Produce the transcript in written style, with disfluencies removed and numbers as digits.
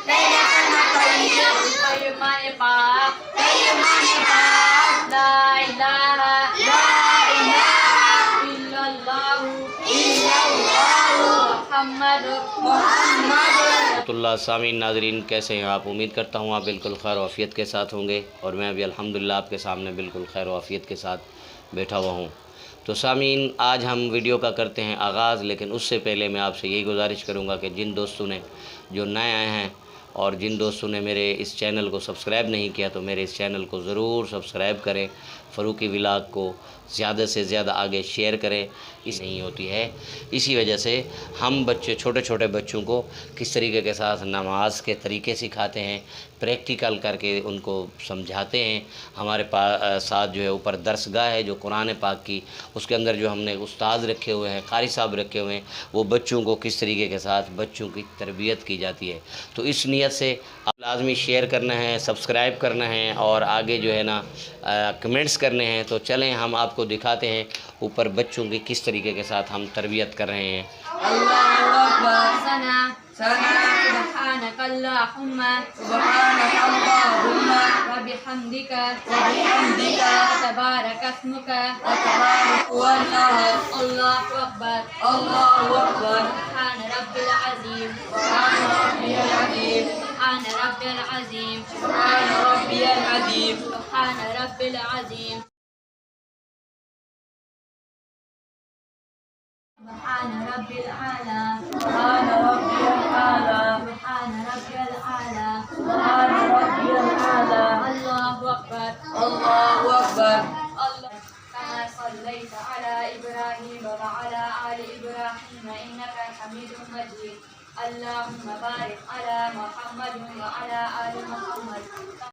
लैलतुल तय्यब पैमान पाक पैमान पाक ला इलाहा इल्लल्लाहु रहमतुल्लाह। सामीन नाज़रीन, कैसे हैं आप? उम्मीद करता हूँ आप बिल्कुल खैर वाफ़ियत के साथ होंगे और मैं अभी अल्हम्दुलिल्लाह आपके सामने बिल्कुल खैर वाफ़ियत के साथ बैठा हुआ हूँ। तो सामीन, आज हम वीडियो का करते हैं आगाज़, लेकिन उससे पहले मैं आपसे यही गुजारिश करूँगा कि जिन दोस्तों ने जो नए आए हैं और जिन दोस्तों ने मेरे इस चैनल को सब्सक्राइब नहीं किया तो मेरे इस चैनल को ज़रूर सब्सक्राइब करें। फ़रूकी व्लॉग को ज़्यादा से ज़्यादा आगे शेयर करें। इस नहीं होती है, इसी वजह से हम बच्चे छोटे छोटे बच्चों को किस तरीके के साथ नमाज के तरीके सिखाते हैं, प्रैक्टिकल करके उनको समझाते हैं। हमारे साथ जो है ऊपर दरसगाह है जो कुरान पाक की, उसके अंदर जो हमने उस्ताद रखे हुए हैं, कारी साहब रखे हुए हैं, वो बच्चों को किस तरीके के साथ बच्चों की तरबियत की जाती है। तो इस नीयत से आप लाजमी शेयर करना है, सब्सक्राइब करना है और आगे जो है ना कमेंट्स करने हैं। तो चलें हम आपको दिखाते हैं ऊपर बच्चों की किस तरीके के साथ हम तरबियत कर रहे हैं। अल्लाहु अकबर सना सना सुब्हानकल्लाहुम्मा सुब्हानकल्लाहुम्मा व बिहम्दिका व बिहम्दिका तबारक अस्मुका व तबारक वजहुका अल्लाहु अकबर अल्लाहु अकबर सुब्हान रब्बिल अज़ीम सुब्हान रब्बियल अज़ीम सुब्हान रब्बिल अज़ीम सुब्हान रब्बियल अज़ीम सुब्हान रब्बिल अज़ीम सुब्हान रब्बिल आला सुब्हान रब्बियल आला सुब्हान रब्बिल आला सुब्हान रब्बियल आला अल्लाहु अकबर अल्लाहु अकबर कमा सल्लैत अला इब्राहीम व अला आलि इब्राहीम इन्नका हमीदुम मजीद। अल्लाहुम्मा बारिक अला मुहम्मद व अला आलि मुहम्मद।